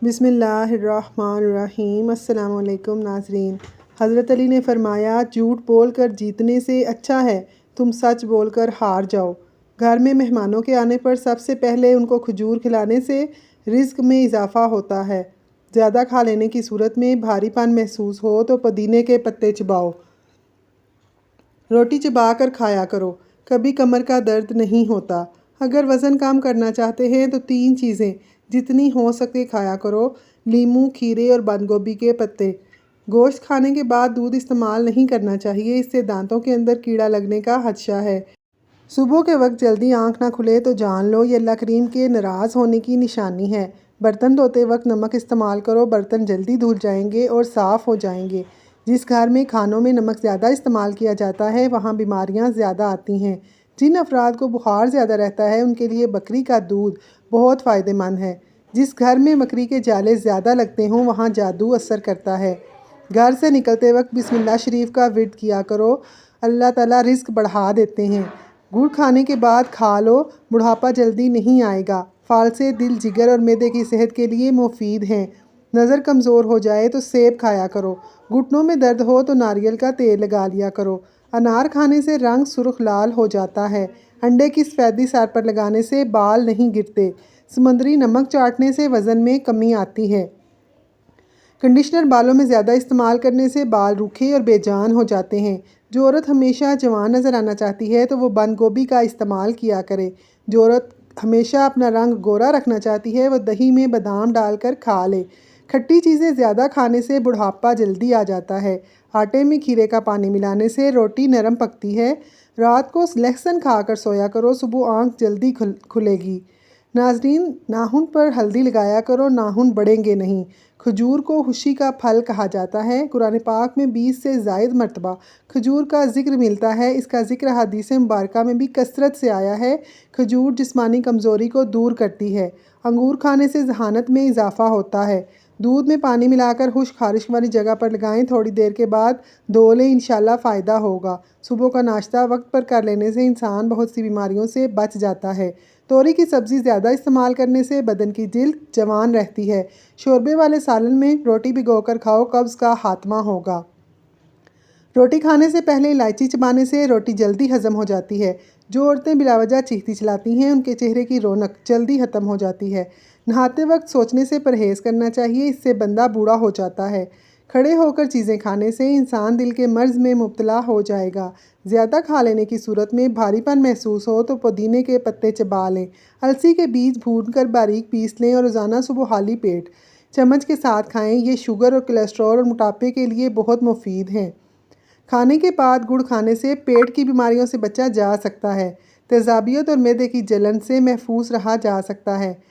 बिस्मिल्लाहिर्रहमानिर्रहीम। अस्सलाम वालेकुम नाज़रीन। हज़रत अली ने फ़रमाया, झूठ बोलकर जीतने से अच्छा है तुम सच बोलकर हार जाओ। घर में मेहमानों के आने पर सबसे पहले उनको खजूर खिलाने से रिज़्क में इजाफ़ा होता है। ज़्यादा खा लेने की सूरत में भारीपन महसूस हो तो पुदीने के पत्ते चबाओ। रोटी चबा कर खाया करो, कभी कमर का दर्द नहीं होता। अगर वज़न कम करना चाहते हैं तो 3 चीज़ें जितनी हो सके खाया करो: नींबू, खीरे और बंद गोभी के पत्ते। गोश्त खाने के बाद दूध इस्तेमाल नहीं करना चाहिए, इससे दांतों के अंदर कीड़ा लगने का खदशा है। सुबह के वक्त जल्दी आंख ना खुले तो जान लो ये अल्लाह करीम के नाराज़ होने की निशानी है। बर्तन धोते वक्त नमक इस्तेमाल करो, बर्तन जल्दी धुल जाएंगे और साफ़ हो जाएंगे। जिस घर में खानों में नमक ज़्यादा इस्तेमाल किया जाता है वहाँ बीमारियाँ ज़्यादा आती हैं। जिन अफराद को बुखार ज़्यादा रहता है उनके लिए बकरी का दूध बहुत फ़ायदेमंद है। जिस घर में मकड़ी के जाले ज़्यादा लगते हों वहाँ जादू असर करता है। घर से निकलते वक्त बिस्मिल्लाह शरीफ का विर्द किया करो, अल्लाह ताला रिज़्क बढ़ा देते हैं। गुड़ खाने के बाद खा लो, बुढ़ापा जल्दी नहीं आएगा। फालसे दिल, जिगर और मैदे की सेहत के लिए मुफीद हैं। नज़र कमज़ोर हो जाए तो सेब खाया करो। घुटनों में दर्द हो तो नारियल का तेल लगा लिया करो। अनार खाने से रंग सुर्ख लाल हो जाता है। अंडे की सफ़ेदी सर पर लगाने से बाल नहीं गिरते। समुद्री नमक चाटने से वज़न में कमी आती है। कंडीशनर बालों में ज़्यादा इस्तेमाल करने से बाल रूखे और बेजान हो जाते हैं। जो औरत हमेशा जवान नज़र आना चाहती है तो वो बंद गोभी का इस्तेमाल किया करे। जो औरत हमेशा अपना रंग गोरा रखना चाहती है वो दही में बादाम डालकर खा ले। खट्टी चीज़ें ज़्यादा खाने से बुढ़ापा जल्दी आ जाता है। आटे में खीरे का पानी मिलाने से रोटी नरम पकती है। रात को लहसुन खाकर सोया करो, सुबह आँख जल्दी खुलेगी। नाज़रीन, नाखून पर हल्दी लगाया करो, नाखून बढ़ेंगे नहीं। खजूर को खुशी का फल कहा जाता है। कुरान पाक में 20 से ज़ायद मरतबा खजूर का जिक्र मिलता है। इसका जिक्र हदीस मुबारका में भी कसरत से आया है। खजूर जिस्मानी कमज़ोरी को दूर करती है। अंगूर खाने से जहानत में इजाफ़ा होता है। दूध में पानी मिलाकर खुश्क खारिश वाली जगह पर लगाएं, थोड़ी देर के बाद धो लें, इंशाल्लाह फ़ायदा होगा। सुबह का नाश्ता वक्त पर कर लेने से इंसान बहुत सी बीमारियों से बच जाता है। तोरी की सब्ज़ी ज़्यादा इस्तेमाल करने से बदन की जिल्द जवान रहती है। शोरबे वाले सालन में रोटी भिगोकर खाओ, कब्ज़ का खात्मा होगा। रोटी खाने से पहले इलायची चबाने से रोटी जल्दी हज़म हो जाती है। जो औरतें बिलावजह चीखती चलाती हैं उनके चेहरे की रौनक जल्दी ख़त्म हो जाती है। नहाते वक्त सोचने से परहेज़ करना चाहिए, इससे बंदा बूढ़ा हो जाता है। खड़े होकर चीज़ें खाने से इंसान दिल के मर्ज़ में मुब्तला हो जाएगा। ज़्यादा खा लेने की सूरत में भारीपन महसूस हो तो पुदीने के पत्ते चबा लें। अलसी के बीज भूनकर बारीक पीस लें और रोज़ाना सुबह खाली पेट चम्मच के साथ खाएं। ये शुगर और कोलेस्ट्रॉल और मोटापे के लिए बहुत मुफीद हैं। खाने के बाद गुड़ खाने से पेट की बीमारियों से बचा जा सकता है। तेज़ाबियत और मैदे की जलन से महफूज रहा जा सकता है।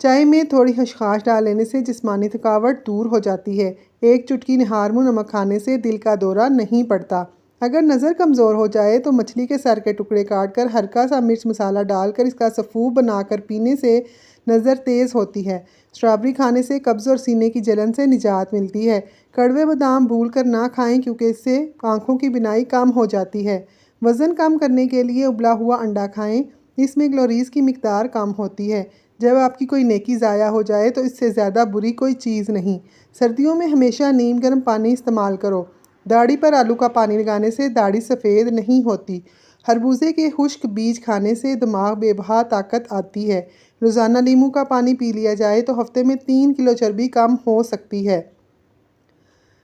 चाय में थोड़ी खसखस डाल लेने से जिस्मानी थकावट दूर हो जाती है। एक चुटकी निहारमू नमक खाने से दिल का दौरा नहीं पड़ता। अगर नज़र कमज़ोर हो जाए तो मछली के सर के टुकड़े काट कर हल्का सा मिर्च मसाला डालकर इसका सफ़ूब बनाकर पीने से नज़र तेज़ होती है। स्ट्रॉबेरी खाने से कब्ज़ और सीने की जलन से निजात मिलती है। कड़वे बादाम भूल कर ना खाएं क्योंकि इससे आँखों की बिनाई कम हो जाती है। वज़न कम करने के लिए उबला हुआ अंडा खाएं, इसमें कैलोरीज़ की मिकदार कम होती है। जब आपकी कोई नेकी ज़ाया हो जाए तो इससे ज़्यादा बुरी कोई चीज़ नहीं। सर्दियों में हमेशा नीम गर्म पानी इस्तेमाल करो। दाढ़ी पर आलू का पानी लगाने से दाढ़ी सफ़ेद नहीं होती। खरबूजे के खुश्क बीज खाने से दिमाग बेबहा ताकत आती है। रोज़ाना नींबू का पानी पी लिया जाए तो हफ्ते में 3 किलो चर्बी कम हो सकती है।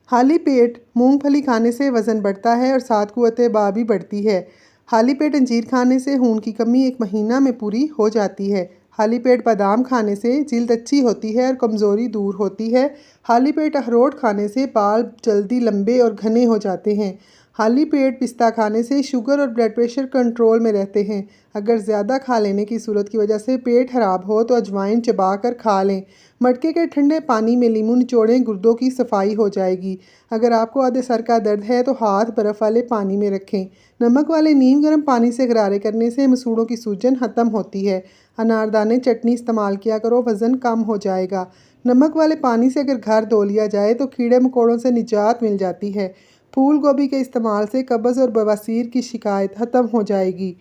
खाली पेट मूंगफली खाने से वज़न बढ़ता है और साथ क़ुव्वत बा भी बढ़ती है। खाली पेट अंजीर खाने से खून की कमी 1 महीना में पूरी हो जाती है। खाली पेट बादाम खाने से जिल्द अच्छी होती है और कमज़ोरी दूर होती है। खाली पेट अखरोट खाने से बाल जल्दी लंबे और घने हो जाते हैं। खाली पेट पिस्ता खाने से शुगर और ब्लड प्रेशर कंट्रोल में रहते हैं। अगर ज़्यादा खा लेने की सूरत की वजह से पेट खराब हो तो अजवाइन चबा कर खा लें। मटके के ठंडे पानी में नींबू निचोड़ें, गुर्दों की सफाई हो जाएगी। अगर आपको आधे सर का दर्द है तो हाथ बर्फ़ वाले पानी में रखें। नमक वाले नीम गर्म पानी से गरारे करने से मसूड़ों की सूजन ख़त्म होती है। अनारदाने चटनी इस्तेमाल किया करो, वज़न कम हो जाएगा। नमक वाले पानी से अगर घर धो लिया जाए तो कीड़े मकोड़ों से निजात मिल जाती है। फूल गोभी के इस्तेमाल से कब्ज़ और बवासीर की शिकायत ख़त्म हो जाएगी।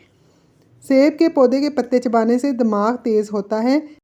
सेब के पौधे के पत्ते चबाने से दिमाग तेज़ होता है।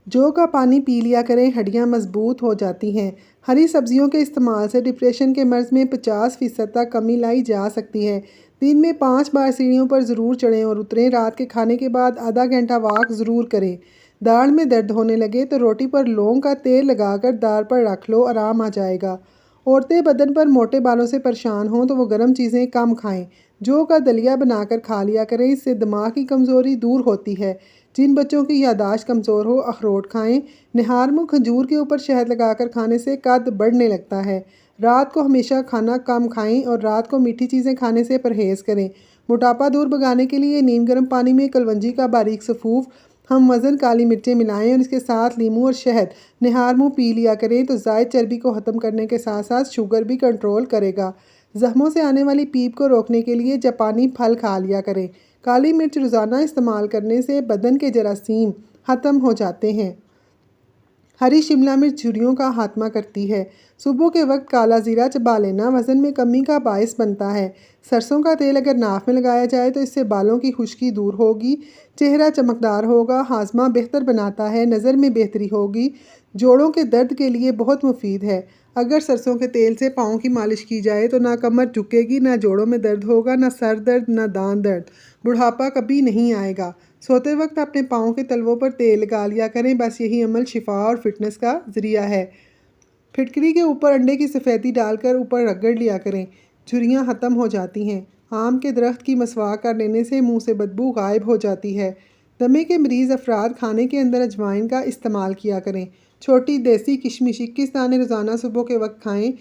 जौ का पानी पी लिया करें, हड्डियां मजबूत हो जाती हैं। हरी सब्जियों के इस्तेमाल से डिप्रेशन के मर्ज में 50% तक कमी लाई जा सकती है। दिन में 5 बार सीढ़ियों पर ज़रूर चढ़ें और उतरें। रात के खाने के बाद आधा घंटा वॉक ज़रूर करें। दाढ़ में दर्द होने लगे तो रोटी पर लौंग का तेल लगाकर दाढ़ पर रख लो, आराम आ जाएगा। औरतें बदन पर मोटे बालों से परेशान हों तो वो गर्म चीज़ें कम खाएं। जौ का दलिया बनाकर खा लिया करें, इससे दिमाग की कमज़ोरी दूर होती है। जिन बच्चों की याददाश्त कमज़ोर हो, अखरोट खाएं। निहारमू खजूर के ऊपर शहद लगाकर खाने से कद बढ़ने लगता है। रात को हमेशा खाना कम खाएं और रात को मीठी चीज़ें खाने से परहेज़ करें। मोटापा दूर भगाने के लिए नीम गर्म पानी में कलवंजी का बारीक सफ़ूफ, हम वज़न काली मिर्चें मिलाएं और इसके साथ लीमू और शहद निहारमू पी लिया करें तो ज़ायद चर्बी को ख़त्म करने के साथ साथ शुगर भी कंट्रोल करेगा। ज़ख्मों से आने वाली पीप को रोकने के लिए जापानी फल खा लिया करें। काली मिर्च रोज़ाना इस्तेमाल करने से बदन के जरासीम ख़त्म हो जाते हैं। हरी शिमला मिर्च झुर्रियों का खात्मा करती है। सुबह के वक्त काला ज़ीरा चबा लेना वज़न में कमी का बायस बनता है। सरसों का तेल अगर नाक में लगाया जाए तो इससे बालों की खुश्की दूर होगी, चेहरा चमकदार होगा, हाजमा बेहतर बनाता है, नज़र में बेहतरी होगी, जोड़ों के दर्द के लिए बहुत मुफीद है। अगर सरसों के तेल से पाँव की मालिश की जाए तो ना कमर झुकेगी, ना जोड़ों में दर्द होगा, ना सर दर्द, ना दांत दर्द। बुढ़ापा कभी नहीं आएगा। सोते वक्त अपने पाँव के तलवों पर तेल लगा लिया करें। बस यही अमल शिफा और फिटनेस का ज़रिया है। फिटकरी के ऊपर अंडे की सफ़ेदी डालकर ऊपर रगड़ लिया करें, झुर्रियाँ ख़त्म हो जाती हैं। आम के दरख्त की मसवाक कर लेने से मुंह से बदबू गायब हो जाती है। दमे के मरीज़ अफराद खाने के अंदर अजवाइन का इस्तेमाल किया करें। छोटी देसी किशमिश 21 दाने रोज़ाना सुबह के वक्त खाएं।